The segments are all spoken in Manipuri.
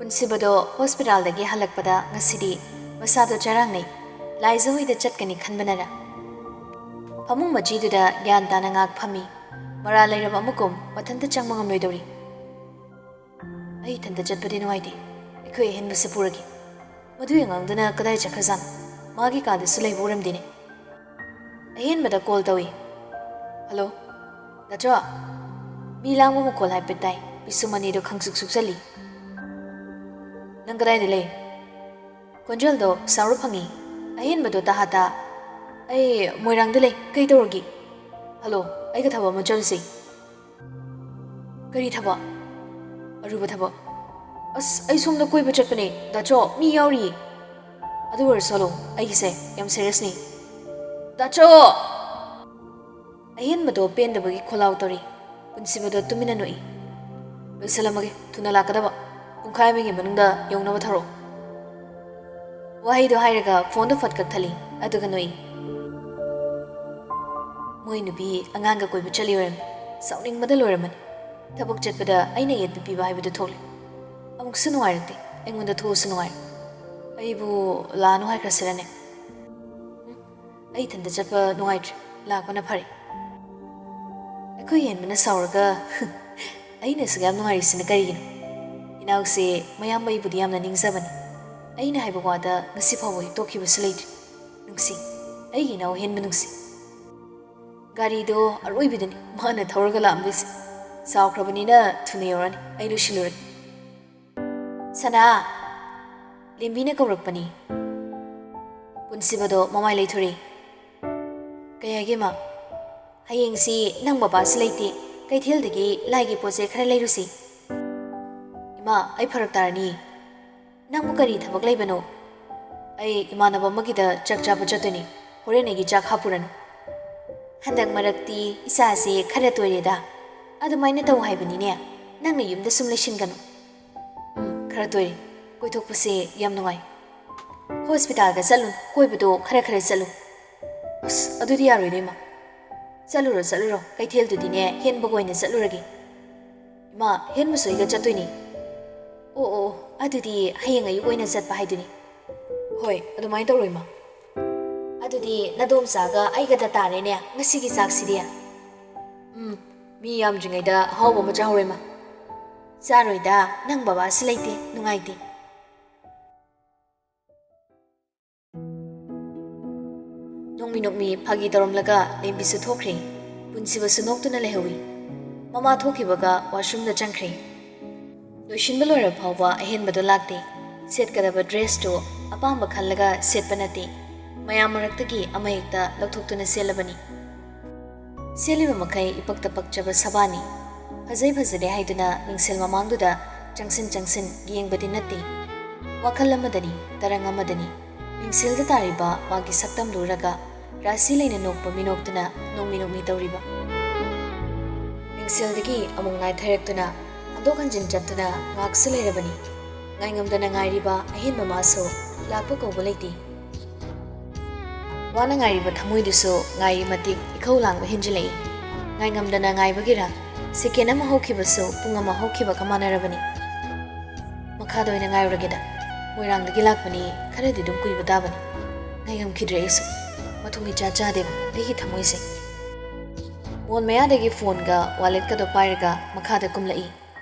ꯄꯨꯟꯁꯤꯕꯗꯣ ꯍꯣꯁꯄꯤꯇꯥꯜꯗꯒꯤ ꯍꯜꯂꯛꯄꯗ ꯉꯁꯤꯗꯤ ꯃꯁꯥꯗꯣ ꯆꯔꯥꯡꯅꯩ ꯂꯥꯏꯖꯍꯣꯏꯗ ꯆꯠꯀꯅꯤ ꯈꯟꯕꯅꯔ ꯐꯃꯨꯡ ꯃꯆꯤꯗꯨꯗ ꯒ꯭ꯌꯥꯟ ꯇꯥꯅ ꯉꯥꯛ ꯐꯝꯃꯤ ꯃꯔꯥ ꯂꯩꯔꯕ ꯑꯃꯨꯛꯀꯨꯝ ꯃꯊꯟꯇ ꯆꯪꯕ ꯉꯝꯂꯣꯏꯗꯧꯔꯤ ꯑꯩ ꯏꯊꯟꯇ ꯆꯠꯄꯗꯤ ꯅꯨꯡꯉꯥꯏꯇꯦ ꯑꯩꯈꯣꯏ ꯑꯍꯦꯟꯕꯁꯨ ꯄꯨꯔꯒꯦ ꯃꯗꯨꯒꯤ ꯑꯉꯥꯡꯗꯨꯅ ꯀꯗꯥꯏ ꯆꯠꯈ꯭ꯔꯖꯥꯠꯅꯣ ꯃꯥꯒꯤ ꯀꯥꯗꯁꯨ ꯂꯩꯕ ꯎꯔꯝꯗꯦꯅꯦ ꯑꯍꯦꯟꯕꯗ ꯀꯣꯜ ꯇꯧꯏ ꯍꯜꯂꯣ ꯅꯠꯇ꯭ꯔꯣ ꯃꯤ ꯂꯥꯡꯕ ꯃꯈꯣꯜ ꯍꯥꯏꯐꯦꯠ ꯇꯥꯏ ꯄꯤꯁꯨꯝ ꯑꯅꯤꯗꯣ ꯈꯪꯁꯨꯛ ꯁꯨꯛꯆꯜꯂꯤ ꯅꯪ ꯀꯗꯥꯏꯗ ꯂꯩ ꯈꯣꯟꯖꯦꯜꯗꯣ ꯁꯥꯎꯔ ꯐꯪꯏ ꯑꯍꯦꯟꯕꯗꯣ ꯇꯥꯍꯥꯇꯥ ꯑꯩ ꯃꯣꯏꯔꯥꯡꯗ ꯂꯩ ꯀꯩ ꯇꯧꯔꯒꯦ ꯍꯜꯂꯣ ꯑꯩꯒ ꯊꯕꯛ ꯑꯃ ꯆꯠꯂꯨꯁꯤ ꯀꯔꯤ ꯊꯕꯛ ꯑꯔꯨꯕ ꯊꯕꯛ ꯑꯁ ꯑꯩ ꯁꯣꯝꯗ ꯀꯣꯏꯕ ꯆꯠꯄꯅꯦ ꯗꯥꯆꯣ ꯃꯤ ꯌꯥꯎꯔꯤꯌꯦ ꯑꯗꯨ ꯑꯣꯏꯔꯁꯨ ꯍꯜꯂꯣ ꯑꯩꯒꯤꯁꯦ ꯌꯥꯝ ꯁꯦꯔꯤꯌꯁꯅꯤ ꯗꯥꯆꯣ ꯑꯍꯦꯟꯕꯗꯣ ꯄꯦꯟꯗꯕꯒꯤ ꯈꯣꯜꯂꯥꯎ ꯇꯧꯔꯤ ꯄꯨꯟꯁꯤꯕꯗꯣ ꯇꯨꯃꯤꯟꯅ ꯅꯣꯛꯏ ꯂꯣꯏꯁꯜꯂꯝꯃꯒꯦ ꯊꯨꯅ ꯂꯥꯛꯀꯗꯕ ꯄꯨꯡꯈꯥꯏ ꯑꯃꯒꯤ ꯃꯅꯨꯡꯗ ꯌꯧꯅꯕ ꯊꯧꯔꯛꯑꯣ ꯋꯥꯍꯩꯗꯣ ꯍꯥꯏꯔꯒ ꯐꯣꯟꯗꯣ ꯐꯠ ꯀꯛꯊꯠꯂꯤ ꯑꯗꯨꯒ ꯅꯣꯛꯏ ꯃꯣꯏ ꯅꯨꯄꯤ ꯑꯉꯥꯡꯒ ꯀꯣꯏꯕ ꯆꯠꯂꯤ ꯑꯣꯏꯔꯝꯃꯤ ꯁꯥꯎꯅꯤꯡꯕꯗ ꯂꯣꯏꯔꯝꯃꯅꯤ ꯊꯕꯛ ꯆꯠꯄꯗ ꯑꯩꯅ ꯌꯦꯠꯄ ꯄꯤꯕ ꯍꯥꯏꯕꯗꯨ ꯊꯣꯛꯂꯦ ꯑꯃꯨꯛꯁꯨ ꯅꯨꯡꯉꯥꯏꯔꯛꯇꯦ ꯑꯩꯉꯣꯟꯗ ꯊꯣꯛꯑꯁꯨ ꯅꯨꯡꯉꯥꯏꯔꯦ ꯑꯩꯕꯨ ꯂꯥꯛꯑꯅꯨ ꯍꯥꯏꯈ꯭ꯔꯁꯤꯔꯅꯦ ꯑꯩ ꯏꯊꯟꯇ ꯆꯠꯄ ꯅꯨꯡꯉꯥꯏꯇ꯭ꯔꯦ ꯂꯥꯛꯄꯅ ꯐꯔꯦ ꯑꯩꯈꯣꯏ ꯍꯦꯟꯕꯅ ꯁꯥꯎꯔꯒ ꯑꯩꯅꯁꯨ ꯌꯥꯝ ꯅꯨꯡꯉꯥꯏꯔꯤꯁꯤꯅ ꯀꯔꯤꯒꯤꯅꯣ ꯏꯅꯥꯎꯁꯦ ꯃꯌꯥꯝꯕ ꯑꯩꯕꯨꯗꯤ ꯌꯥꯝꯅ ꯅꯤꯡꯖꯕꯅꯤ ꯑꯩꯅ ꯍꯥꯏꯕ ꯋꯥꯗ ꯉꯁꯤ ꯐꯥꯎꯕ ꯍꯤꯛꯇꯣꯛꯈꯤꯕꯁꯨ ꯂꯩꯇ꯭ꯔꯤ ꯅꯨꯡꯁꯤ ꯑꯩꯒꯤ ꯏꯅꯥꯎ ꯍꯦꯟꯕ ꯅꯨꯡꯁꯤ ꯒꯥꯔꯤꯗꯣ ꯑꯔꯣꯏꯕꯤꯗꯅꯤ ꯃꯥꯅ ꯊꯧꯔꯒ ꯂꯥꯛꯑꯝꯗꯣꯏꯁꯦ ꯁꯥꯎꯈ꯭ꯔꯕꯅꯤꯅ ꯊꯨꯅ ꯌꯧꯔꯅꯤ ꯑꯩ ꯂꯣꯏꯁꯤꯜꯂꯨꯔꯒꯦ ꯁꯅꯥ ꯂꯦꯝꯕꯤꯅ ꯀꯧꯔꯛꯄꯅꯤ ꯄꯨꯟꯁꯤꯕꯗꯣ ꯃꯃꯥꯏ ꯂꯩꯊꯣꯔꯛꯏ ꯀꯩ ꯍꯥꯏꯒꯦ ꯃꯥ ꯍꯌꯦꯡꯁꯤ ꯅꯪ ꯕꯕꯥꯁꯨ ꯂꯩꯇꯦ ꯀꯩꯊꯦꯜꯗꯒꯤ ꯂꯥꯏꯒꯤ ꯄꯣꯠꯆꯩ ꯈꯔ ꯂꯩꯔꯨꯁꯤ ꯏꯃꯥ ꯑꯩ ꯐꯔꯛ ꯇꯥꯔꯅꯤ ꯅꯪꯕꯨ ꯀꯔꯤ ꯊꯕꯛ ꯂꯩꯕꯅꯣ ꯑꯩ ꯏꯃꯥꯟꯅꯕ ꯑꯃꯒꯤꯗ ꯆꯥꯛ ꯆꯥꯕ ꯆꯠꯇꯣꯏꯅꯤ ꯍꯣꯔꯦꯟ ꯑꯩꯒꯤ ꯆꯥꯛ ꯍꯥꯞꯄꯨꯔꯅꯨ ꯍꯟꯗꯛ ꯃꯔꯛꯇꯤ ꯏꯆꯥꯁꯦ ꯈꯔ ꯇꯣꯏꯔꯦꯗ ꯑꯗꯨꯃꯥꯏꯅ ꯇꯧ ꯍꯥꯏꯕꯅꯤꯅꯦ ꯅꯪꯅ ꯌꯨꯝꯗ ꯁꯨꯝ ꯂꯩꯁꯤꯟꯒꯅꯨ ꯈꯔ ꯇꯣꯏꯔꯦ ꯀꯣꯏꯊꯣꯛꯄꯁꯦ ꯌꯥꯝ ꯅꯨꯡꯉꯥꯏ ꯍꯣꯁꯄꯤꯇꯥꯜꯗ ꯆꯠꯂꯨ ꯀꯣꯏꯕꯗꯣ ꯈꯔ ꯆꯠꯂꯨ ꯑꯁ ꯑꯗꯨꯗꯤ ꯌꯥꯔꯣꯏꯅꯦ ꯏꯃꯥ ꯆꯠꯂꯨꯔꯣ ꯀꯩꯊꯦꯜꯗꯨꯗꯤꯅꯦ ꯍꯦꯟꯕꯒ ꯑꯣꯏꯅ ꯆꯠꯂꯨꯔꯒꯦ ꯏꯃꯥ ꯍꯦꯟꯕꯁꯨ ꯑꯩꯒ ꯆꯠꯇꯣꯏꯅꯤ ꯑꯣ ꯑꯗꯨꯗꯤ ꯍꯌꯦꯡ ꯑꯌꯨꯛ ꯑꯣꯏꯅ ꯆꯠꯄ ꯍꯥꯏꯗꯨꯅꯤ ꯍꯣꯏ ꯑꯗꯨꯃꯥꯏꯅ ꯇꯧꯔꯣ ꯏꯃꯥ ꯑꯗꯨꯗꯤ ꯅꯗꯣꯝꯆꯥꯒ ꯑꯩꯒꯗ ꯇꯥꯔꯦꯅꯦ ꯉꯁꯤꯒꯤ ꯆꯥꯛꯁꯤꯗꯤ ꯃꯤ ꯌꯥꯝꯗ꯭ꯔꯤꯉꯩꯗ ꯑꯍꯥꯎꯕ ꯑꯃ ꯆꯥꯍꯧꯔꯦ ꯏꯃꯥ ꯆꯥꯔꯣꯏꯗ ꯅꯪ ꯕꯕꯥꯁꯨ ꯂꯩꯇꯦ ꯅꯨꯡꯉꯥꯏꯇꯦ ꯅꯣꯛꯃꯤ ꯐꯥꯒꯤ ꯇꯧꯔꯝꯂꯒ ꯂꯦꯝꯕꯤꯁꯨ ꯊꯣꯛꯈ꯭ꯔꯦ ꯄꯨꯟꯁꯤꯕꯁꯨ ꯅꯣꯛꯇꯨꯅ ꯂꯩꯍꯧꯏ ꯃꯃꯥ ꯊꯣꯛꯈꯤꯕꯒ ꯋꯥꯁꯔꯨꯝꯗ ꯆꯪꯈ꯭ꯔꯦ ꯂꯣꯏꯁꯤꯟꯕ ꯂꯣꯏꯔꯕ ꯐꯥꯎꯕ ꯑꯍꯦꯟꯕꯗꯣ ꯂꯥꯛꯇꯦ ꯁꯦꯠꯀꯗꯕ ꯗ꯭ꯔꯦꯁꯇꯨ ꯑꯄꯥꯝꯕ ꯈꯜꯂꯒ ꯁꯦꯠꯄ ꯅꯠꯇꯦ ꯃꯌꯥꯝ ꯃꯔꯛꯇꯒꯤ ꯑꯃꯍꯦꯛꯇ ꯂꯧꯊꯣꯛꯇꯨꯅ ꯁꯦꯠꯂꯕꯅꯤ ꯁꯦꯠꯂꯤꯕ ꯃꯈꯩ ꯏꯄꯛꯇ ꯄꯛꯆꯕ ꯁꯕꯥꯅꯤ ꯐꯖꯩ ꯐꯖꯗꯦ ꯍꯥꯏꯗꯨꯅ ꯃꯤꯡꯁꯦꯜ ꯃꯃꯥꯡꯗꯨꯗ ꯆꯪꯁꯤꯟ ꯌꯦꯡꯕꯗꯤ ꯅꯠꯇꯦ ꯋꯥꯈꯜ ꯑꯃꯗꯅꯤ ꯇꯔꯪ ꯑꯃꯗꯅꯤ ꯃꯤꯡꯁꯦꯜꯗ ꯇꯥꯔꯤꯕ ꯃꯥꯒꯤ ꯁꯛꯇꯝ ꯂꯨꯔꯒ ꯔꯥꯁꯤ ꯂꯩꯅ ꯅꯣꯛꯄ ꯃꯤꯅꯣꯛꯇꯨꯅ ꯅꯣꯛꯃꯤ ꯇꯧꯔꯤꯕ ꯃꯤꯡꯁꯦꯜꯗꯒꯤ ꯑꯃꯨꯛ ꯉꯥꯏꯊꯔꯛꯇꯨꯅ ꯍꯟꯗꯣꯛ ꯍꯟꯖꯤꯟ ꯆꯠꯇꯨꯅ ꯉꯥꯛꯁꯨ ꯂꯩꯔꯕꯅꯤ ꯉꯥꯏꯉꯝꯗꯅ ꯉꯥꯏꯔꯤꯕ ꯑꯍꯦꯟꯕ ꯃꯥꯁꯨ ꯂꯥꯛꯄ ꯀꯧꯕ ꯂꯩꯇꯦ ꯋꯥꯅ ꯉꯥꯏꯔꯤꯕ ꯊꯃꯣꯏꯗꯨꯁꯨ ꯉꯥꯏꯔꯤ ꯃꯇꯤꯛ ꯏꯈꯧ ꯂꯥꯡꯕ ꯍꯦꯟꯖꯤꯜꯂꯛꯏ ꯉꯥꯏꯉꯝꯗꯅ ꯉꯥꯏꯕꯒꯤꯔ ꯁꯦꯀꯦꯟ ꯑꯃ ꯍꯧꯈꯤꯕꯁꯨ ꯄꯨꯡ ꯑꯃ ꯍꯧꯈꯤꯕꯒ ꯃꯥꯟꯅꯔꯕꯅꯤ ꯃꯈꯥꯗ ꯑꯣꯏꯅ ꯉꯥꯏꯔꯨꯔꯒꯦꯗ ꯃꯣꯏꯔꯥꯡꯗꯒꯤ ꯂꯥꯛꯄꯅꯤ ꯈꯔꯗꯤ ꯑꯗꯨꯝ ꯀꯨꯏꯕ ꯇꯥꯕꯅꯤ ꯉꯥꯏꯉꯝꯈꯤꯗ꯭ꯔꯦ ꯑꯩꯁꯨ ꯃꯊꯣꯡ ꯏꯆꯥ ꯆꯥꯗꯦꯕ ꯑꯩꯒꯤ ꯊꯃꯣꯏꯁꯦ ꯃꯣꯟ ꯃꯌꯥꯗꯒꯤ ꯐꯣꯟꯒ ꯋꯥꯂꯦꯠꯀꯗꯣ ꯄꯥꯏꯔꯒ ꯃꯈꯥꯗ ꯀꯨꯝꯂꯛꯏ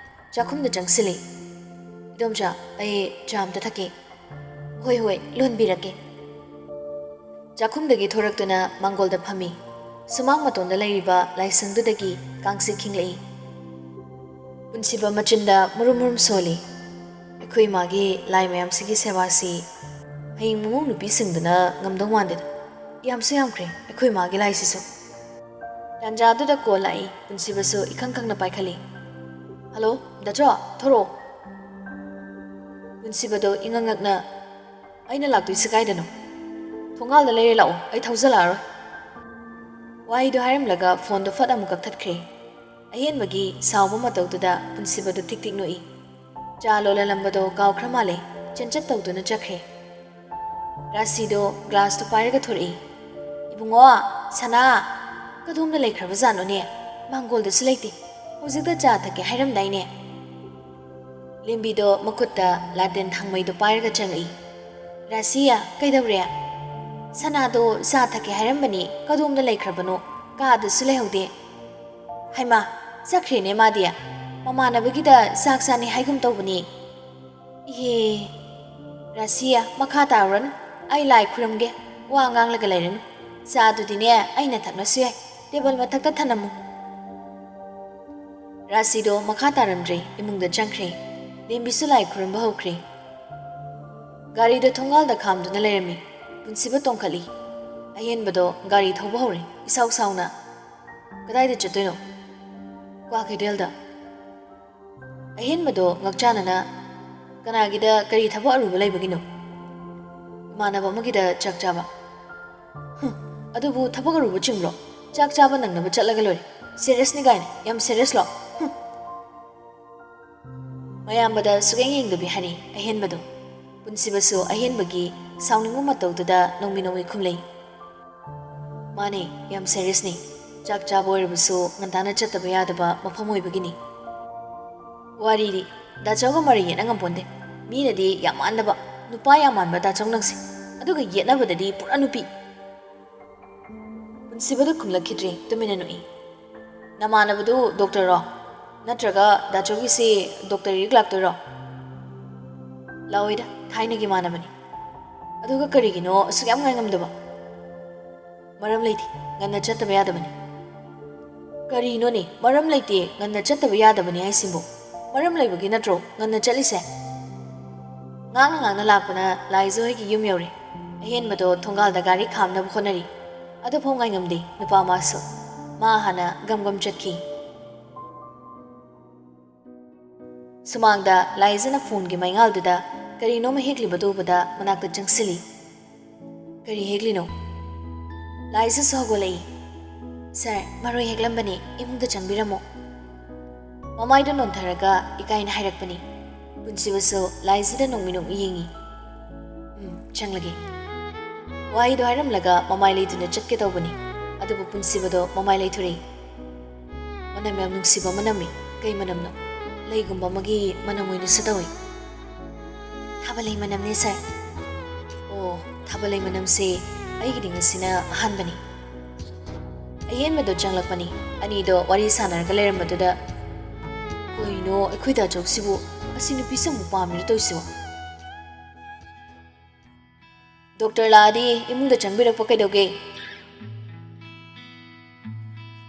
ꯆꯥꯛꯈꯨꯝꯗ ꯆꯪꯁꯤꯜꯂꯤ ꯏꯗꯣꯝꯆꯥ ꯑꯩ ꯆꯥ ꯑꯝꯇ ꯊꯛꯀꯦ ꯍꯣꯏ ꯂꯣꯟꯕꯤꯔꯛꯀꯦ ꯆꯥꯛꯈꯨꯝꯗꯒꯤ ꯊꯣꯔꯛꯇꯨꯅ ꯃꯥꯡꯒꯣꯜꯗ ꯐꯝꯃꯤ ꯁꯨꯃꯥꯡ ꯃꯇꯣꯟꯗ ꯂꯩꯔꯤꯕ ꯂꯥꯏꯁꯪꯗꯨꯗꯒꯤ ꯀꯥꯡꯁꯤ ꯈꯤꯡꯂꯛꯏ ꯄꯨꯟꯁꯤꯕ ꯃꯆꯤꯟꯗ ꯃꯨꯔꯨꯝ ꯁꯣꯜꯂꯤ ꯑꯩꯈꯣꯏ ꯃꯥꯒꯤ ꯂꯥꯏ ꯃꯌꯥꯝꯁꯤꯒꯤ ꯁꯦꯕꯥꯁꯤ ꯍꯌꯦꯡ ꯃꯃꯧ ꯅꯨꯄꯤꯁꯤꯡꯗꯨꯅ ꯉꯝꯗꯧ ꯃꯥꯟꯗꯦꯗ ꯌꯥꯝꯁꯨ ꯌꯥꯝꯈ꯭ꯔꯦ ꯑꯩꯈꯣꯏ ꯃꯥꯒꯤ ꯂꯥꯏꯁꯤꯁꯨ ꯇꯥꯟꯖꯥꯗꯨꯗ ꯀꯣꯜ ꯂꯥꯛꯏ ꯄꯨꯟꯁꯤꯕꯁꯨ ꯏꯈꯪ ꯄꯥꯏꯈꯠꯂꯤ ꯍꯜꯂꯣ ꯗꯥꯆꯣ ꯊꯣꯔꯛꯑꯣ ꯄꯨꯟꯁꯤꯕꯗꯣ ꯏꯉꯛꯅ ꯑꯩꯅ ꯂꯥꯛꯇꯣꯏꯁꯤ ꯀꯥꯏꯗꯅꯣ ꯊꯣꯡꯒꯥꯜꯗ ꯂꯩꯔꯦ ꯂꯥꯛꯑꯣ ꯑꯩ ꯊꯧꯖꯜꯂꯛꯑꯔꯣꯏ ꯋꯥꯍꯩꯗꯣ ꯍꯥꯏꯔꯝꯂꯒ ꯐꯣꯟꯗꯣ ꯐꯠ ꯑꯃꯨꯛ ꯀꯛꯊꯠꯈ꯭ꯔꯦ ꯑꯍꯦꯟꯕꯒꯤ ꯁꯥꯎꯕ ꯃꯇꯧꯗꯨꯗ ꯄꯨꯟꯁꯤꯕꯗꯣ ꯇꯤꯛ ꯅꯣꯛꯏ ꯆꯥ ꯂꯣꯜꯍꯜꯂꯝꯕꯗꯣ ꯀꯥꯎꯈ꯭ꯔ ꯃꯥꯜꯂꯦ ꯆꯦꯟꯆꯠ ꯇꯧꯗꯨꯅ ꯆꯠꯈ꯭ꯔꯦ ꯔꯥꯁꯤꯗꯣ ꯒ꯭ꯂꯥꯁꯇꯣ ꯄꯥꯏꯔꯒ ꯊꯣꯔꯛꯏ ꯏꯕꯨꯡꯉꯣ ꯁꯅꯥ ꯀꯗꯣꯝꯗ ꯂꯩꯈ꯭ꯔꯕꯖꯥꯠꯅꯣꯅꯦ ꯃꯥꯡꯒꯣꯜꯗꯁꯨ ꯂꯩꯇꯦ ꯍꯧꯖꯤꯛꯇ ꯆꯥ ꯊꯛꯀꯦ ꯍꯥꯏꯔꯝꯗꯥꯏꯅꯦ ꯂꯦꯝꯕꯤꯗꯣ ꯃꯈꯨꯠꯇ ꯂꯥꯇꯦꯟ ꯊꯥꯡꯃꯩꯗꯣ ꯄꯥꯏꯔꯒ ꯆꯪꯂꯛꯏ꯫ ꯔꯥꯁꯤꯌꯥ ꯀꯩꯗꯧꯔꯦ? ꯁꯅꯥꯗꯣ ꯆꯥ ꯊꯛꯀꯦ ꯍꯥꯏꯔꯝꯕꯅꯤ ꯀꯗꯣꯝꯗ ꯂꯩꯈ꯭ꯔꯕꯅꯣ? ꯀꯥꯗꯁꯨ ꯂꯩꯍꯧꯗꯦ꯫ ꯍꯩꯃꯥ ꯆꯠꯈ꯭ꯔꯦꯅꯦ ꯃꯥꯗꯤ꯫ ꯃꯃꯥꯟꯅꯕꯒꯤꯗ ꯆꯥꯛ ꯆꯥꯅꯤ ꯍꯥꯏꯒꯨꯝ ꯇꯧꯕꯅꯤ꯫ ꯏꯍꯦ ꯔꯥꯁꯤꯌꯥ ꯃꯈꯥ ꯇꯥꯔꯨꯔꯅꯨ, ꯑꯩ ꯂꯥꯏ ꯈꯨꯔꯝꯒꯦ, ꯋꯥ ꯉꯥꯡꯂꯒ ꯂꯩꯔꯅꯨ꯫ ꯆꯥꯗꯨꯗꯤꯅꯦ ꯑꯩꯅ ꯊꯛꯅꯁꯨ ꯌꯥꯏ, ꯇꯦꯕꯜ ꯃꯊꯛꯇ ꯊꯅꯝꯃꯨ꯫ ꯔꯥꯁꯤꯗꯣ ꯃꯈꯥ ꯇꯥꯔꯝꯗ꯭ꯔꯦ, ꯏꯃꯨꯡꯗ ꯆꯪꯈ꯭ꯔꯦ꯫ ꯂꯦꯝꯕꯤꯁꯨ ꯂꯥꯏ ꯈꯨꯔꯝꯕ ꯍꯧꯈ꯭ꯔꯦ꯫ ꯒꯥꯔꯤꯗꯣ ꯊꯣꯡꯒꯥꯜꯗ ꯈꯥꯝꯗꯨꯅ ꯂꯩꯔꯝꯃꯤ꯫ ꯄꯨꯟꯁꯤꯕ ꯇꯣꯡꯈꯠꯂꯤ꯫ ꯑꯍꯦꯟꯕꯗꯣ ꯒꯥꯔꯤ ꯊꯧꯕ ꯍꯧꯔꯦ ꯏꯁꯥꯎ ꯁꯥꯎꯅ꯫ ꯀꯗꯥꯏꯗ ꯆꯠꯇꯣꯏꯅꯣ? ꯀ꯭ꯋꯥꯀꯩꯊꯦꯜꯗ꯫ ꯑꯍꯦꯟꯕꯗꯣ ꯉꯛꯆꯥꯅꯅ ꯀꯅꯥꯒꯤꯗ ꯀꯔꯤ ꯊꯕꯛ ꯑꯔꯨꯕ ꯂꯩꯕꯒꯤꯅꯣ? ꯏꯃꯥꯟꯅꯕ ꯑꯃꯒꯤꯗ ꯆꯥꯛ ꯆꯥꯕ꯫ ꯑꯗꯨꯕꯨ ꯊꯕꯛ ꯑꯔꯨꯕ ꯆꯤꯡꯕ꯭ꯔꯣ? ꯆꯥꯛ ꯆꯥꯕ ꯅꯪꯅꯕ ꯆꯠꯂꯒ ꯂꯣꯏꯔꯦ꯫ ꯁꯦꯔꯤꯌꯁꯅꯤ ꯀꯥꯏꯅ, ꯌꯥꯝ ꯁꯦꯔꯤꯌꯁꯂꯣ? ꯃꯌꯥꯝꯕꯗ ꯁꯨꯛꯌꯦꯡ ꯌꯦꯡꯗꯕꯤ ꯍꯥꯏꯔꯤ ꯑꯍꯦꯟꯕꯗꯣ꯫ ꯄꯨꯟꯁꯤꯕꯁꯨ ꯑꯍꯦꯟꯕꯒꯤ ꯁꯥꯎꯅꯤꯡꯕ ꯃꯇꯧꯗꯨꯗ ꯅꯣꯡꯃꯤ ꯈꯨꯝꯂꯩ꯫ ꯃꯥꯅꯦ, ꯌꯥꯝ ꯁꯦꯔꯤꯌꯁꯅꯤ꯫ ꯆꯥꯛ ꯆꯥꯕ ꯑꯣꯏꯔꯕꯁꯨ ꯉꯟꯇꯥꯅ ꯆꯠꯇꯕ ꯌꯥꯗꯕ ꯃꯐꯝ ꯑꯣꯏꯕꯒꯤꯅꯤ꯫ ꯋꯥꯔꯤꯗꯤ ꯗꯥꯆꯧꯒ ꯃꯔꯩ ꯌꯦꯠꯅ ꯉꯝꯄꯣꯟꯗꯦ꯫ ꯃꯤꯅꯗꯤ ꯌꯥꯝ ꯃꯥꯟꯗꯕ, ꯅꯨꯄꯥ ꯌꯥꯝ ꯃꯥꯟꯕ ꯗꯥꯆꯧ ꯅꯪꯁꯦ, ꯑꯗꯨꯒ ꯌꯦꯠꯅꯕꯗꯗꯤ ꯄꯨꯔꯥ ꯅꯨꯄꯤ꯫ ꯄꯨꯟꯁꯤꯕꯗ ꯈꯨꯝꯂꯛꯈꯤꯗ꯭ꯔꯦ, ꯇꯨꯃꯤꯟꯅ ꯅꯣꯛꯏ꯫ ꯅꯃꯥꯟꯅꯕꯗꯨ ꯗꯣꯛꯇꯔꯔꯣ? ꯅꯠꯇ꯭ꯔꯒ ꯗꯥꯆꯧꯒꯤꯁꯤ ꯗꯣꯛꯇꯔ ꯏꯔꯤꯛ ꯂꯥꯛꯇꯣꯏꯔꯣ? ꯂꯥꯛꯑꯣꯏꯗ, ꯊꯥꯏꯅꯒꯤ ꯃꯥꯟꯅꯕꯅꯤ꯫ ꯑꯗꯨꯒ ꯀꯔꯤꯒꯤꯅꯣ ꯑꯁꯨꯛ ꯌꯥꯝ ꯉꯥꯏꯉꯝꯗꯕ? ꯃꯔꯝ ꯂꯩꯇꯦ, ꯉꯟꯅ ꯆꯠꯇꯕ ꯌꯥꯗꯕꯅꯤ꯫ ꯀꯔꯤꯅꯣꯅꯦ ꯃꯔꯝ ꯂꯩꯇꯦ ꯉꯟꯅ ꯆꯠꯇꯕ ꯌꯥꯗꯕꯅꯤ ꯍꯥꯏꯁꯤꯕꯨ? ꯃꯔꯝ ꯂꯩꯕꯒꯤ ꯅꯠꯇ꯭ꯔꯣ ꯉꯟꯅ ꯆꯠꯂꯤꯁꯦ? ꯉꯥꯡꯅ ꯂꯥꯛꯄꯅ ꯂꯥꯏꯖ ꯍꯣꯏꯒꯤ ꯌꯨꯝ ꯌꯧꯔꯦ꯫ ꯑꯍꯦꯟꯕꯗꯣ ꯊꯣꯡꯒꯥꯜꯗ ꯒꯥꯔꯤ ꯈꯥꯝꯅꯕ ꯍꯣꯠꯅꯔꯤ꯫ ꯑꯗꯨꯐꯥꯎ ꯉꯥꯏꯉꯝꯗꯦ ꯅꯨꯄꯥ ꯃꯥꯁꯨ꯫ ꯃꯥ ꯍꯥꯟꯅ ꯒꯝ ꯆꯠꯈꯤ꯫ ꯁꯨꯃꯥꯡꯗ ꯂꯥꯏꯖꯅ ꯐꯣꯟꯒꯤ ꯃꯩꯉꯥꯜꯗꯨꯗ ꯀꯔꯤꯅꯣꯃ ꯍꯦꯛꯂꯤꯕꯗꯨ ꯎꯕꯗ ꯃꯅꯥꯛꯇ ꯆꯪꯁꯤꯜꯂꯤ꯫ ꯀꯔꯤ ꯍꯦꯛꯂꯤꯅꯣ? ꯂꯥꯏꯖꯁꯨ ꯍꯧꯒꯠꯂꯛꯏ꯫ ꯁꯥꯔ, ꯃꯔꯣꯏ ꯍꯦꯛꯂꯝꯕꯅꯤ, ꯏꯃꯨꯡꯗ ꯆꯪꯕꯤꯔꯝꯃꯣ꯫ ꯃꯃꯥꯏꯗ ꯅꯣꯟꯊꯔꯒ ꯏꯀꯥꯏꯅ ꯍꯥꯏꯔꯛꯄꯅꯤ꯫ ꯄꯨꯟꯁꯤꯕꯁꯨ ꯂꯥꯏꯖꯗ ꯅꯣꯡꯃꯤ ꯌꯦꯡꯉꯤ꯫ ꯆꯪꯂꯒꯦ꯫ ꯋꯥꯍꯩꯗꯣ ꯍꯥꯏꯔꯝꯂꯒ ꯃꯃꯥꯏ ꯂꯩꯗꯨꯅ ꯆꯠꯀꯦ ꯇꯧꯕꯅꯤ꯫ ꯑꯗꯨꯕꯨ ꯄꯨꯟꯁꯤꯕꯗꯣ ꯃꯃꯥꯏ ꯂꯩꯊꯣꯔꯛꯏ꯫ ꯃꯅꯝ ꯌꯥꯝ ꯅꯨꯡꯁꯤꯕ ꯃꯅꯝꯅꯤ꯫ ꯀꯩ ꯃꯅꯝꯅꯣ? ꯂꯩꯒꯨꯝꯕ ꯑꯃꯒꯤ ꯃꯅꯝ ꯑꯣꯏꯅꯁꯨ ꯇꯧꯏ꯫ ꯊꯥꯕꯜꯂꯩ ꯃꯅꯝꯅꯦ ꯁꯥꯔ꯫ ꯑꯣ, ꯊꯥꯕꯜꯂꯩ ꯃꯅꯝꯁꯦ ꯑꯩꯒꯤꯗꯤ ꯉꯁꯤꯅ ꯑꯍꯥꯟꯕꯅꯤ꯫ ꯑꯍꯦꯟꯕꯗꯣ ꯆꯪꯂꯛꯄꯅꯤ꯫ ꯑꯅꯤꯗꯣ ꯋꯥꯔꯤ ꯁꯥꯟꯅꯔꯒ ꯂꯩꯔꯝꯕꯗꯨꯗ ꯀꯩꯅꯣ ꯑꯩꯈꯣই ꯗꯥꯆꯧꯁꯤꯕꯨ ꯑꯁꯤ ꯅꯨꯄꯤꯁꯦ ꯑꯃꯨꯛ ꯄꯥꯝꯃꯤꯔ ꯇꯧꯏꯁꯤꯕꯣ? ꯗꯣꯛꯇꯔ ꯂꯥꯛꯑꯗꯤ ꯏꯃꯨꯡꯗ ꯆꯪꯕꯤꯔꯛꯄ ꯀꯩꯗꯧꯒꯦ?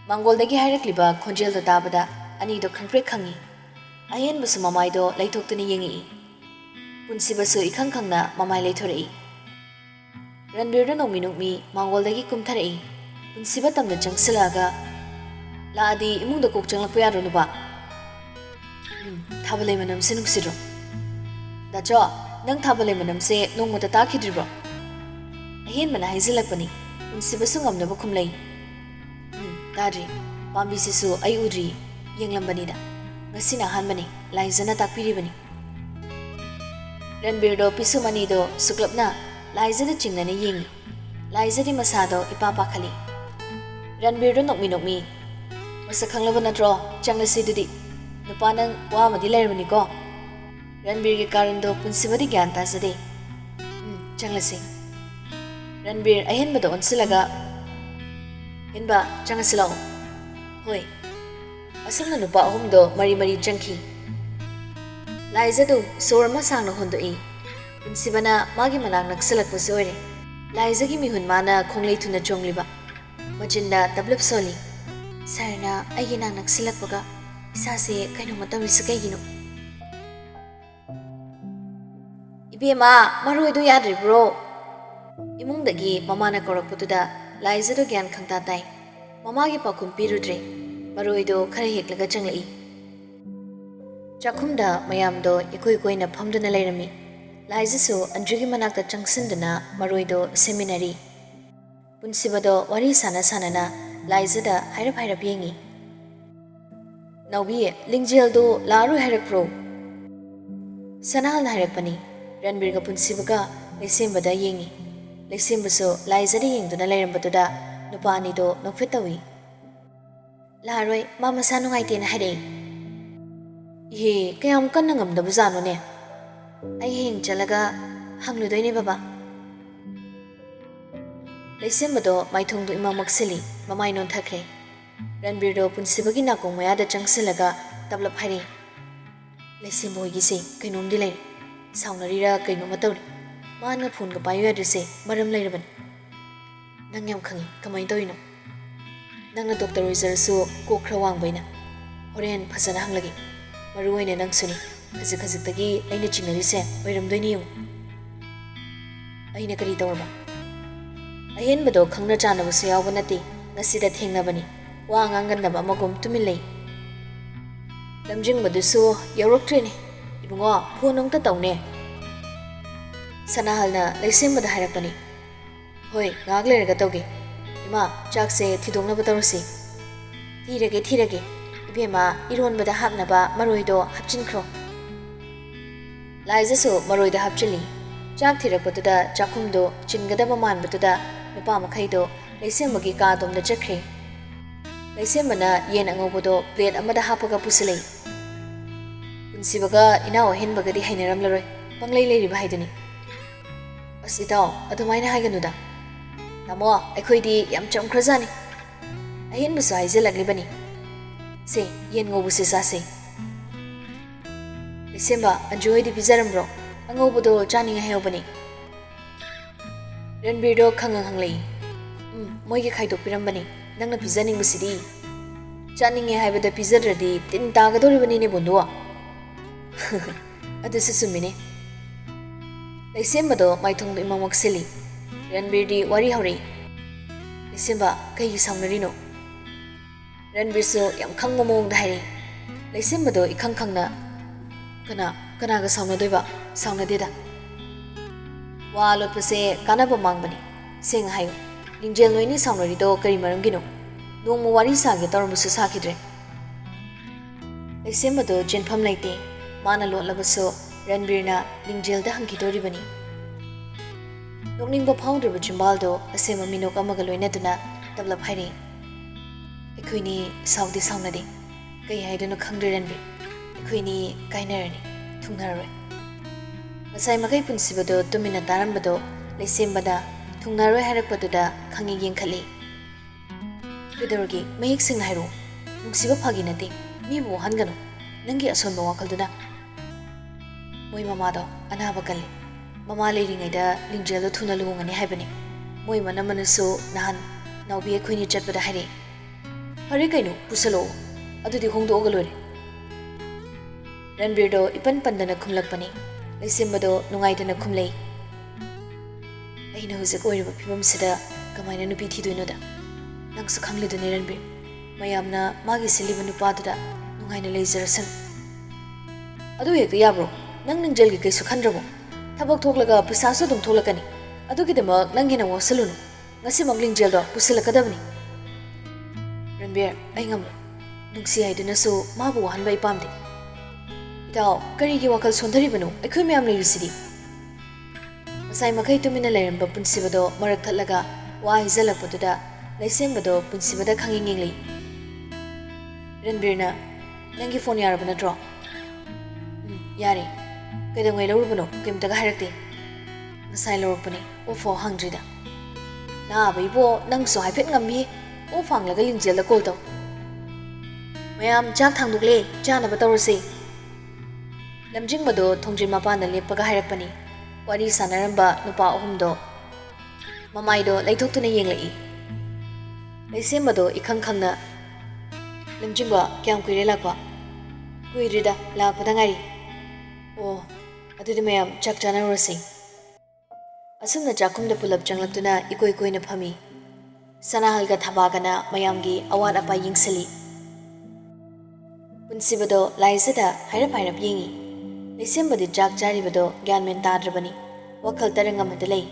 ꯃꯥꯡꯒꯣꯜꯗꯒꯤ ꯍꯥꯏꯔꯛꯂꯤꯕ ꯈꯣꯟꯖꯦꯜꯗꯣ ꯇꯥꯕꯗ ꯑꯅꯤꯗꯣ ꯈꯪꯄ꯭ꯔꯦꯛ ꯈꯪꯉꯤ꯫ ꯑꯍꯦꯟꯕꯁꯨ ꯃꯃꯥꯏꯗꯣ ꯂꯩꯊꯣꯛꯇꯨꯅ ꯌꯦꯡꯉꯛꯏ꯫ ꯄꯨꯟꯁꯤꯕꯁꯨ ꯏꯈꯪ ꯈꯪꯅ ꯃꯃꯥꯏ ꯂꯩꯊꯣꯔꯛꯏ꯫ ꯔꯟꯕꯤꯔꯗꯣ ꯅꯣꯡꯃꯤ ꯃꯥꯡꯒꯣꯜꯗꯒꯤ ꯀꯨꯝꯊꯔꯛꯏ꯫ ꯄꯨꯟꯁꯤꯕ ꯇꯝꯅ ꯆꯪꯁꯤꯜꯂꯛꯑꯒ ꯂꯥꯛꯑꯗꯤ ꯏꯃꯨꯡꯗ ꯀꯣꯛ ꯆꯪꯂꯛꯄ ꯌꯥꯗ꯭ꯔꯣ ꯅꯨꯄꯥ? ꯊꯥꯕꯜꯂꯩ ꯃꯅꯝꯁꯦ ꯅꯨꯡꯁꯤꯗ꯭ꯔꯣ? ꯗꯥꯆꯧ, ꯅꯪ ꯊꯥꯕꯜꯂꯩ ꯃꯅꯝꯁꯦ ꯅꯣꯡꯃꯇ ꯇꯥꯈꯤꯗ꯭ꯔꯤꯕ꯭ꯔꯣ? ꯑꯍꯦꯟꯕꯅ ꯍꯥꯏꯖꯤꯜꯂꯛꯄꯅꯤ꯫ ꯄꯨꯟꯁꯤꯕꯁꯨ ꯉꯝꯅꯕ ꯈꯨꯝꯂꯩ꯫ ꯇꯥꯗ꯭ꯔꯤ꯫ ꯄꯥꯝꯕꯤꯁꯤꯁꯨ ꯑꯩ ꯎꯗ꯭ꯔꯤ, ꯌꯦꯡꯂꯝꯕꯅꯤꯗ꯫ ꯉꯁꯤꯅ ꯑꯍꯥꯟꯕꯅꯤ, ꯂꯥꯏꯖꯅ ꯇꯥꯛꯄꯤꯔꯤꯕꯅꯤ꯫ ꯔꯟꯕꯤꯔꯗꯣ ꯄꯤꯁꯨꯝ ꯑꯅꯤꯗꯣ ꯁꯨꯛꯂꯞꯅ ꯂꯥꯏꯖꯗ ꯆꯤꯡꯅꯅ ꯌꯦꯡꯉꯤ꯫ ꯂꯥꯏꯖꯗꯤ ꯃꯁꯥꯗꯣ ꯏꯄꯥ ꯄꯥꯈꯠꯂꯤ꯫ ꯔꯟꯕꯤꯔꯗꯣ ꯅꯣꯛꯃꯤ ꯃꯁꯛ ꯈꯪꯂꯕ ꯅꯠꯇ꯭ꯔꯣ? ꯆꯪꯂꯁꯤ ꯑꯗꯨꯗꯤ꯫ ꯅꯨꯄꯥ ꯅꯪ ꯋꯥ ꯑꯃꯗꯤ ꯂꯩꯔꯕꯅꯤꯀꯣ? ꯔꯟꯕꯤꯔꯒꯤ ꯀꯥꯔꯟꯗꯣ ꯄꯨꯟꯁꯤꯕꯗꯤ ꯒ꯭ꯌꯥꯟ ꯇꯥꯖꯗꯦ꯫ ꯆꯪꯂꯁꯤ꯫ ꯔꯟꯕꯤꯔ ꯑꯍꯦꯟꯕꯗ ꯑꯣꯟꯁꯤꯜꯂꯒ ꯍꯦꯟꯕ ꯆꯪꯉꯁꯤ ꯂꯥꯛꯑꯣ꯫ ꯍꯣꯏ꯫ ꯑꯁꯨꯝꯅ ꯅꯨꯄꯥ ꯑꯍꯨꯝꯗꯣ ꯃꯔꯤ ꯆꯪꯈꯤ꯫ ꯂꯥꯏꯖꯗꯨ ꯁꯣꯔ ꯑꯃ ꯁꯥꯡꯅ ꯍꯣꯟꯗꯣꯛꯏ꯫ ꯄꯨꯟꯁꯤꯕꯅ ꯃꯥꯒꯤ ꯃꯅꯥꯛ ꯅꯛꯁꯤꯜꯂꯛꯄꯁꯨ ꯑꯣꯏꯔꯦ꯫ ꯂꯥꯏꯖꯒꯤ ꯃꯤꯍꯨꯟ ꯃꯥꯅ ꯈꯣꯡꯂꯩ ꯊꯨꯅ ꯆꯣꯡꯂꯤꯕ ꯃꯆꯤꯟꯗ ꯇꯞꯂꯞ ꯁꯣꯜꯂꯤ꯫ ꯁꯥꯔꯅ ꯑꯩꯒꯤ ꯅꯥꯛ ꯅꯛꯁꯤꯜꯂꯛꯄꯒ ꯏꯁꯥꯁꯦ ꯀꯩꯅꯣꯝꯃ ꯇꯧꯔꯤꯁꯤ ꯀꯩꯒꯤꯅꯣ? ꯏꯕꯦꯝꯃ, ꯃꯔꯣꯏꯗꯣ ꯌꯥꯗ꯭ꯔꯤꯕ꯭ꯔꯣ? ꯏꯃꯨꯡꯗꯒꯤ ꯃꯃꯥꯅ ꯀꯧꯔꯛꯄꯗꯨꯗ ꯂꯥꯏꯖꯗꯣ ꯒ꯭ꯌꯥꯟ ꯈꯪꯇꯥ ꯇꯥꯏ꯫ ꯃꯃꯥꯒꯤ ꯄꯥꯎꯈꯨꯝ ꯄꯤꯔꯨꯗ꯭ꯔꯦ꯫ ꯃꯔꯣꯏꯗꯣ ꯈꯔ ꯍꯦꯛꯂꯒ ꯆꯪꯂꯛꯏ꯫ ꯆꯥꯛꯈꯨꯝꯗ ꯃꯌꯥꯝꯗꯣ ꯏꯀꯣꯏ ꯀꯣꯏꯅ ꯐꯝꯗꯨꯅ ꯂꯩꯔꯝꯃꯤ꯫ ꯂꯥꯏꯖꯁꯨ ꯑꯟꯗ꯭ꯔꯨꯒꯤ ꯃꯅꯥꯛꯇ ꯆꯪꯁꯤꯟꯗꯨꯅ ꯃꯔꯣꯏꯗꯣ ꯁꯦꯝꯃꯤꯟꯅꯔꯤ꯫ ꯄꯨꯟꯁꯤꯕꯗꯣ ꯋꯥꯔꯤ ꯁꯥꯟꯅ ꯂꯥꯏꯖꯗ ꯍꯥꯏꯔꯞ ꯌꯦꯡꯉꯤ꯫ ꯅꯥꯎꯕꯤ, ꯂꯤꯡꯖꯦꯜꯗꯣ ꯂꯥꯛꯑꯔꯣꯏ ꯍꯥꯏꯔꯛꯄ꯭ꯔꯣ? ꯁꯅꯥꯍꯜꯅ ꯍꯥꯏꯔꯛꯄꯅꯤ꯫ ꯔꯟꯕꯤꯔꯒ ꯄꯨꯟꯁꯤꯕꯒ ꯂꯩꯁꯦꯝꯕꯗ ꯌꯦꯡꯉꯤ꯫ ꯂꯩꯁꯦꯝꯕꯁꯨ ꯂꯥꯏꯖꯗ ꯌꯦꯡꯗꯨꯅ ꯂꯩꯔꯝꯕꯗꯨꯗ ꯅꯨꯄꯥ Ihe kayam kanna ngamdaba zanone. Ai heng chalaga hangludoine baba. Leisembado maithongdo imam maksili mamai non thakre. Ranbirdo punsibagi nakong mayada changsilaga tablap hairi. Leisembo gise kainom dilay. Saunarira kainom matawri. Maanga phone ka payo adrese maram layraban. Nang yam khangi kamay tawino. Nang na Dr. Oizarasu kokra wangbayna. Horen phasana hanglagi. Maruoyna nang suni. Khazik-khazik-tagi aina chingnarise oiramdoini yung. Aina kari tawrba. Ahenbado khangna chanabasu yawba nati ngasida thengnabani. Wa nganganaba amagum tumilay. Lamjingbadusu yawroktrene. Ibungo phone ongta tawne. Sanahal na Laisembada hairakpani. Hoi, ngak lerga tawge. Ima, chakse thidongnaba tawrasi. Thirage. Ibema ironbada hapnaba maroido hapchinkro. Laizasu maroida hapchili. Chak thirakpatuda chakhumdo chingadaba manbatuda nupa makhaido Laisembagi kaadumda chakre. Laisembana yen angobodo plate amada hapaga pusilay. Punsibaga inaw henbagadi hainaramlaroi. Panglay layriba haiduni. As itaw, adumayna haiganuda. Namo, aikhoidi yam chamkrazani. Ahenbasu haizalaglibani. Se, yen ngobusi sase. Laisemba, anjuhoidi pijarambro. Angobodo chaninga hayobani. Ranbirdo khangang hanglay. Moigi khaidok pirambani. Nangna pijaning busidi. Chaninge haibada pijadradi tin tagadoribani ne bonduwa. Adusu sumine. Laisembado maithongdo imam maksili. Ranbirdi wari hauri. Laisemba kaigi saunarino. Ranbirsu yam khangba mawongda hairi. Laisembado ikhang khangna kanaga saunadoiba saunadeda. Wa lotpase kanaba mangbani. Seng hayo. Ningjel noini saunarido kari maramgino. Nongmo wari sage tawrambusu sakidre. Laisembado jenpham laite. Mana lotlabasu Ranbirna Ningjelda hangkidoribani. Nokningba phawdriba chimbaldo asema minok amaga loinaduna tablap hairi. Ikhoini saudi saunade. Kai haiduna khangdre Ranbir. Ikhoini kainarani thungnaroi. Masai makai punsibado tumina tarambado Laisembada thungnaroi hairakpaduda khangi yengkhali. Kidorgi mayik singna hairu. Nungsiba phagi nati mibu hangano. Nangi asonba wakhalduna. Moi mamado anaba kali. Mama leiringaida Ningjelo thuna luhungani haibani. Moi manamanasu nahan naubi ekhoini chatbada hairi. Hare kainu pusalo adudi hongdoga lore. Ranbirdo ipan pandana khumlakpani. Laisembado nungaidana khumlei. Aina hujik oiriba phibamsida kamaina nupi thidoinoda. Nangsu khanglidune Ranbir. Mayamna magi siliba nupaduda nungaina leijarasan. Adu hekta yabro. Nang Ningjelgi kaisu khandrabo. Thabak thoklaga pisasu dum tholakani. Adugidamak nang hena wasalunu. Ngasimang Ningjeldo pusilakadabani. Ranbir, ai ngamlo. Nungsi haidanasu mabu wahanba ipamde. Itaw, karigi wakal sondharibanu aikhoi mayam leirisidi. Masai makai tumina lairamba punsibado marak thatlaga wa haijalakpaduda Laisembado punsibada khanging yenglei. Ranbirna, nangi phone yaraba natro? Yare. Kaidongai laurubano kemtaga hairakte. Ngasai laurupani ofo hangdrida. Naaba ibo nangso haifet ngammi off hanglaga Ningjelda call taw. Mayam chak thangdukle chanaba tawrase. Lamjingbado thongjin mapanda leppaga hairakpani. Wari sanaramba nupa ahumdo. Mamaido laithoktuna yenglai. Laisembado ikhang khangna. Lamjingba kyam kuire lakwa. Kuirida lakpada ngari. Oh, adudi mayam chak chanarurasi. Asumna chakhumda pulap changlaktuna ikoina phami. Sanahalga thabagana mayamgi awat apa yingsali. Punsibado laizada hairap yengi. Laisembadi chak charibado gyanmen tadrabani. Wakhal tarang amada lay.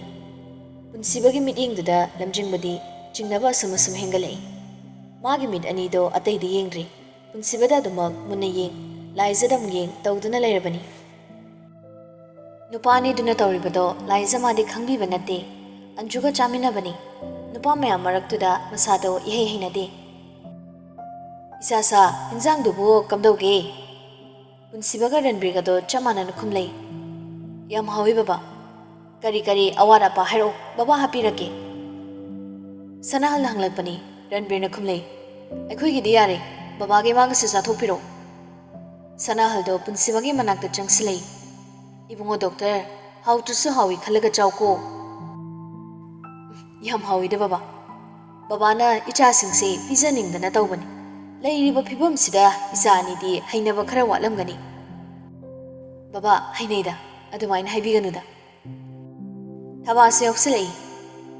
Punsibagi mityengduda lamjingbadi chingnaba asum hengalai. Magi mit anido ataidi yengdri. Punsibada dumak munna yeng. Laizada muyeng tawduna lairabani. Nupani duna tawribado laizamadi khangbiba nate. Anjuga chaminabani. Nupa mayam maraktuda masado ihei hinade. Isasa hinjang dubu kamdauge. ꯄꯨꯟꯁꯤꯕꯒ ꯔꯟꯕꯤꯔꯒꯗꯣ ꯆꯞ ꯃꯥꯟꯅꯅ ꯈꯨꯝꯂꯩ ꯌꯥꯝ ꯍꯥꯎꯋꯤ ꯕꯕꯥ ꯀꯔꯤ ꯑꯋꯥꯠ ꯑꯄꯥ ꯍꯥꯏꯔꯛꯑꯣ ꯕꯕꯥ ꯍꯥꯞꯄꯤꯔꯛꯀꯦ ꯁꯅꯥꯍꯜꯅ ꯍꯪꯂꯛꯄꯅꯤ ꯔꯟꯕꯤꯔꯅ ꯈꯨꯝꯂꯩ ꯑꯩꯈꯣꯏꯒꯤꯗꯤ ꯌꯥꯔꯦ ꯕꯕꯥꯒꯤ ꯃꯥꯒꯁꯨ ꯆꯥꯊꯣꯛꯄꯤꯔꯣ ꯁꯅꯥꯍꯜꯗꯣ ꯄꯨꯟꯁꯤꯕꯒꯤ ꯃꯅꯥꯛꯇ ꯆꯪꯁꯤꯜꯂꯩ 이봉호 ꯗꯣꯛꯇꯔ 하우트스 하위 칼레가 짜오고 ꯌꯥꯝ ꯍꯥꯎꯏꯗ ꯕꯕꯥꯅ ꯏꯆꯥꯁꯤꯡꯁꯦ ꯄꯤꯖꯅꯤꯡꯗꯅ ꯇꯧꯕꯅꯤ ꯂꯩꯔꯤꯕ ꯐꯤꯕꯝꯁꯤꯗ ꯏꯆꯥ ꯑꯅꯤꯗꯤ ꯍꯩꯅꯕ ꯈꯔ ꯋꯥꯠꯂꯝꯒꯅꯤ ꯕꯕꯥ ꯍꯩꯅꯩꯗ ꯑꯗꯨꯃꯥꯏꯅ ꯍꯥꯏꯕꯤꯒꯅꯨꯗ ꯊꯕꯥꯁꯨ ꯌꯥꯎꯁꯤꯜꯂꯛꯏ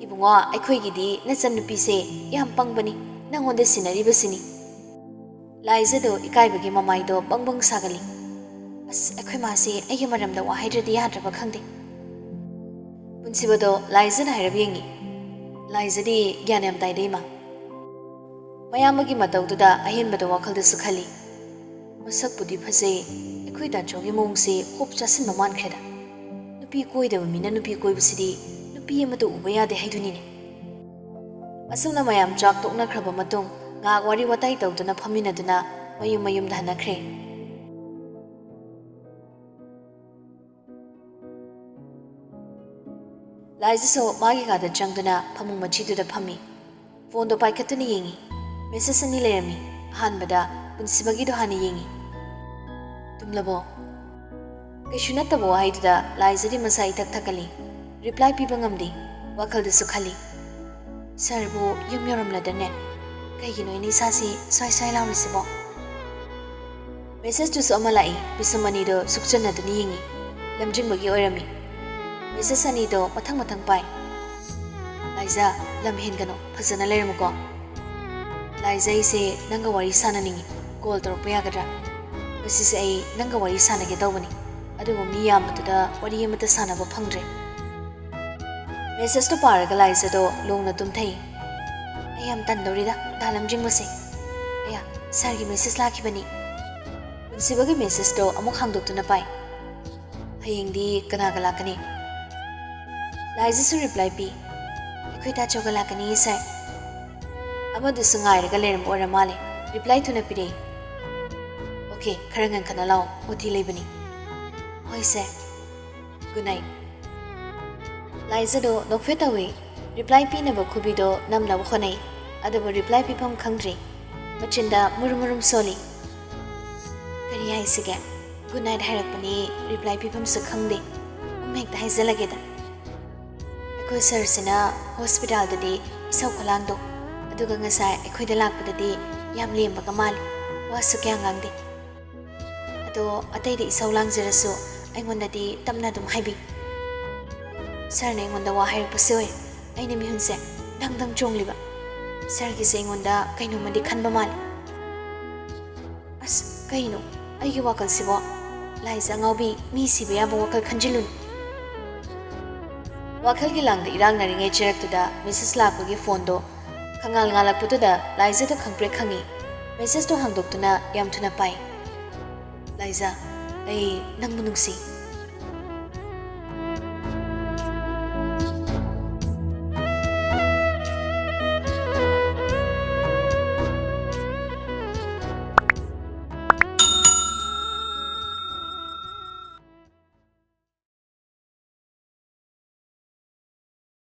이봉호 ꯑꯩꯈꯣꯏꯒꯤꯗꯤ ꯅꯆꯟꯅꯨꯄꯤꯁꯦ ꯌꯥꯝ ꯄꯪꯕꯅꯤ ꯅꯪꯉꯣꯟꯗ ꯁꯤꯟꯅꯔꯤꯕꯁꯤꯅꯤ ꯂꯥꯏꯖꯗꯣ ꯏꯀꯥꯏꯕꯒꯤ ꯃꯃꯥꯏꯗꯣ ꯕꯪꯕꯪ ꯁꯥꯒꯠꯂꯤ ꯑꯁ ꯑꯩꯈꯣꯏ ꯃꯥꯁꯦ ꯑꯩꯒꯤ ꯃꯔꯝꯗ ꯋꯥ ꯍꯥꯏꯗ꯭ꯔꯗꯤ ꯌꯥꯗ꯭ꯔꯕ ꯈꯪꯗꯦ ꯄꯨꯟꯁꯤꯕꯗꯣ ꯂꯥꯏꯖꯅ ꯍꯥꯏꯔꯞ ꯌꯦꯡꯉꯤ ꯂꯥꯏꯖꯗꯤ ꯒ꯭ꯌꯥꯟ ꯌꯥꯝ ꯇꯥꯏꯗ ꯏꯃꯥ ꯃꯌꯥꯝꯕꯒꯤ ꯃꯇꯧꯗꯨꯗ ꯑꯍꯦꯟꯕꯗ ꯋꯥꯈꯜꯗꯁꯨ ꯈꯜꯂꯤ ꯃꯁꯛꯄꯨꯗꯤ ꯐꯖꯩ ꯑꯩꯈꯣꯏ ꯗꯥꯆꯧꯒꯤ ꯃꯑꯣꯡꯁꯦ ꯍꯣꯞ ꯆꯥꯁꯤꯟꯕ ꯃꯥꯟꯈ꯭ꯔꯦꯗ ꯅꯨꯄꯤ ꯀꯣꯏꯗꯕ ꯃꯤꯅ ꯅꯨꯄꯤ ꯀꯣꯏꯕꯁꯤꯗꯤ ꯅꯨꯄꯤ ꯑꯃꯇ ꯎꯕ ꯌꯥꯗꯦ ꯍꯥꯏꯗꯨꯅꯤꯅꯦ ꯑꯁꯨꯝꯅ ꯃꯌꯥꯝ ꯆꯥꯛ ꯇꯣꯛꯅꯈ꯭ꯔꯕ ꯃꯇꯨꯡ ꯉꯥꯏꯍꯥꯛ ꯋꯥꯔꯤ ꯋꯥꯇꯥꯏ ꯇꯧꯗꯨꯅ ꯐꯝꯃꯤꯟꯅꯗꯨꯅ ꯃꯌꯨꯝꯗ ꯍꯟꯅꯈ꯭ꯔꯦ ꯂꯥꯏꯖꯁꯨ ꯃꯥꯒꯤ ꯀꯥꯗ ꯆꯪꯗꯨꯅ ꯐꯃꯨꯡ ꯃꯆꯤꯗꯨꯗ ꯐꯝꯃꯤ ꯐꯣꯟꯗꯣ ꯄꯥꯏꯈꯠꯇꯨꯅ ꯌꯦꯡꯉꯤ ꯃꯦꯁꯦꯖ ꯑꯅꯤ ꯂꯩꯔꯝꯃꯤ ꯑꯍꯥꯟꯕꯗ ꯄꯨꯟꯁꯤꯕꯒꯤꯗꯣ ꯍꯥꯟꯅ ꯌꯦꯡꯉꯤ ꯇꯨꯝꯂꯕꯣ ꯀꯩꯁꯨ ꯅꯠꯇꯕ ꯋꯥꯍꯩꯗꯨꯗ ꯂꯥꯏꯖꯗꯤ ꯃꯁꯥ ꯏꯊꯛ ꯊꯛꯀꯠꯂꯤ ꯔꯤꯄ꯭ꯂꯥꯏ ꯄꯤꯕ ꯉꯝꯗꯦ ꯋꯥꯈꯜꯗꯁꯨ ꯈꯜꯂꯤ ꯁꯔꯕꯨ ꯌꯨꯝ ꯌꯧꯔꯝꯂꯗꯅꯦ ꯀꯩꯒꯤꯅꯣ ꯑꯩꯅ ꯏꯁꯥꯁꯤ ꯁ꯭ꯋꯥꯏ ꯂꯥꯎꯔꯤꯁꯤꯕꯣ ꯃꯦꯁꯦꯖꯇꯨꯁꯨ ꯑꯃ ꯂꯥꯛꯏ ꯄꯤꯁꯨꯝ ꯑꯅꯤꯗꯣ ꯁꯨꯛꯆꯟꯅꯗꯨꯅ ꯌꯦꯡꯉꯤ ꯂꯝꯖꯤꯡꯕꯒꯤ ꯑꯣꯏꯔꯝꯃꯤ ꯃꯦꯁꯦꯖ ꯑꯅꯤꯗꯣ ꯃꯊꯪ ꯄꯥꯏ ꯂꯥꯏꯖ ꯂꯝ ꯍꯦꯟꯒꯅꯣ ꯐꯖꯅ ꯂꯩꯔꯝꯃꯨꯀꯣ ꯂꯥꯏꯖ ꯑꯩꯁꯦ ꯅꯪꯒ ꯋꯥꯔꯤ ꯁꯥꯟꯅꯅꯤꯡꯉꯤ ꯀꯣꯜ ꯇꯧꯔꯛꯄ ꯌꯥꯒꯗ꯭ꯔꯥ ꯉꯁꯤꯁꯦ ꯑꯩ ꯅꯪꯒ ꯋꯥꯔꯤ ꯁꯥꯟꯅꯒꯦ ꯇꯧꯕꯅꯤ ꯑꯗꯨꯕꯨ ꯃꯤ ꯌꯥꯝꯕꯗꯨꯗ ꯋꯥꯔꯤ ꯑꯃꯠꯇ ꯁꯥꯟꯅꯕ ꯐꯪꯗ꯭ꯔꯦ ꯃꯦꯁꯦꯖꯇꯣ ꯄꯥꯔꯒ ꯂꯥꯏꯖꯗꯣ ꯂꯣꯡꯅ ꯇꯨꯝꯊꯩ ꯑꯩ ꯌꯥꯝ ꯇꯟꯗꯧꯔꯤꯗ ꯗꯥ ꯂꯝꯖꯤꯡꯕꯁꯦ ꯑꯌꯥ ꯁꯥꯔꯒꯤ ꯃꯦꯁꯦꯖ ꯂꯥꯛꯈꯤꯕꯅꯤ ꯄꯨꯟꯁꯤꯕꯒꯤ ꯃꯦꯁꯦꯖꯇꯣ ꯑꯃꯨꯛ ꯍꯥꯡꯗꯣꯛꯇꯨꯅ ꯄꯥꯏ ꯍꯌꯦꯡꯗꯤ ꯀꯅꯥꯒ ꯂꯥꯛꯀꯅꯤ ꯂꯥꯏꯖꯁꯨ ꯔꯤꯄ꯭ꯂꯥꯏ ꯄꯤ ꯑꯩꯈꯣꯏ ꯗꯥꯆꯧꯒ ꯂꯥꯛꯀꯅꯤ ꯁꯥꯔ ꯑꯃꯗꯨꯁꯨ ꯉꯥꯏꯔꯒ ꯂꯩꯔꯝꯕ ꯑꯣꯏꯔ ꯃꯥꯜꯂꯦ ꯔꯤꯄ꯭ꯂꯥꯏ ꯊꯨꯅ ꯄꯤꯔꯛꯏ ꯑꯣꯀꯦ ꯈꯔ ꯉꯟꯈꯠꯅ ꯂꯥꯛꯑꯣ ꯑꯣꯇꯤ ꯂꯩꯕꯅꯤ ꯍꯣꯏ ꯁꯥꯔ ꯒꯨꯗ ꯅꯥꯏꯠ ꯂꯥꯏꯖꯗꯣ ꯅꯣꯛꯐꯦꯠ ꯇꯧꯏ ꯔꯤꯄ꯭ꯂꯥꯏ ꯄꯤꯅꯕ ꯈꯨꯕꯤꯗꯣ ꯅꯝꯅꯕ ꯍꯣꯠꯅꯩ ꯑꯗꯨꯕꯨ ꯔꯤꯄ꯭ꯂꯥꯏ ꯄꯤꯐꯝ ꯈꯪꯗ꯭ꯔꯤ ꯃꯆꯤꯟꯗ ꯃꯨꯔꯨꯝ ꯁꯣꯜꯂꯤ ꯀꯔꯤ ꯍꯥꯏꯁꯤꯒꯦ ꯒꯨꯗ ꯅꯥꯏꯠ ꯍꯥꯏꯔꯛꯄꯅꯤ ꯔꯤꯄ꯭ꯂꯥꯏ ꯄꯤꯐꯝꯁꯨ ꯈꯪꯗꯦ ꯍꯦꯛꯇ ꯍꯥꯏꯖꯜꯂꯒꯦꯗ ꯑꯩꯈꯣꯏ ꯁꯔꯁꯤꯅ ꯍꯣꯁꯄꯤꯇꯥꯜꯗꯗꯤ ꯏꯁꯧ ꯈꯨꯂꯥꯡꯗꯣ ꯑꯗꯨꯒ ꯉꯁꯥꯏ ꯑꯩꯈꯣꯏꯗ ꯂꯥꯛꯄꯗꯗꯤ ꯌꯥꯝ ꯂꯦꯝꯕꯒ ꯃꯥꯜꯂꯤ ꯋꯥꯁꯨ ꯀꯌꯥ ꯉꯥꯡꯗꯦ ꯑꯗꯣ ꯑꯇꯩꯗ ꯏꯁꯧ ꯂꯥꯡꯖꯔꯁꯨ ꯑꯩꯉꯣꯟꯗꯗꯤ ꯇꯞꯅ ꯑꯗꯨꯝ ꯍꯥꯏꯕꯤ ꯁꯔꯅ ꯑꯩꯉꯣꯟꯗ ꯋꯥ ꯍꯥꯏꯔꯛꯄꯁꯦ ꯑꯣꯏ ꯑꯩꯅ ꯃꯤꯍꯨꯟꯁꯦ ꯗꯪ ꯆꯣꯡꯂꯤꯕ ꯁꯔꯒꯤꯁꯦ ꯑꯩꯉꯣꯟꯗ ꯀꯩꯅꯣꯃꯗꯤ ꯈꯟꯕ ꯃꯥꯜꯂꯤ ꯑꯁ ꯀꯩꯅꯣ ꯑꯩꯒꯤ ꯋꯥꯈꯜꯁꯤꯕꯣ ꯂꯥꯏꯖ ꯑꯉꯥꯎꯕꯤ ꯃꯤ ꯁꯤꯕ ꯌꯥꯕ ꯋꯥꯈꯜ ꯈꯟꯖꯤꯜꯂꯨꯅꯨ ꯋꯥꯈꯜꯒꯤ ꯂꯥꯡꯗ ꯏꯔꯥꯡꯅꯔꯤꯉꯩ ꯆꯩꯔꯛꯇꯨꯗ ꯃꯦꯁꯦꯖ ꯂꯥꯛꯄꯒꯤ ꯐꯣꯟꯗꯣ ꯉꯥꯜꯂꯛꯄꯗꯨꯗ ꯂꯥꯏꯖꯗꯣ ꯈꯪꯄ꯭ꯔꯦꯛ ꯈꯪꯉꯤ ꯃꯦꯁꯦꯖꯇꯣ ꯍꯥꯡꯗꯣꯛꯇꯨꯅ ꯌꯥꯝ ꯊꯨꯅ ꯄꯥꯏ ꯂꯥꯏꯖ ꯑꯩ ꯅꯪꯕꯨ ꯅꯨꯡꯁꯤ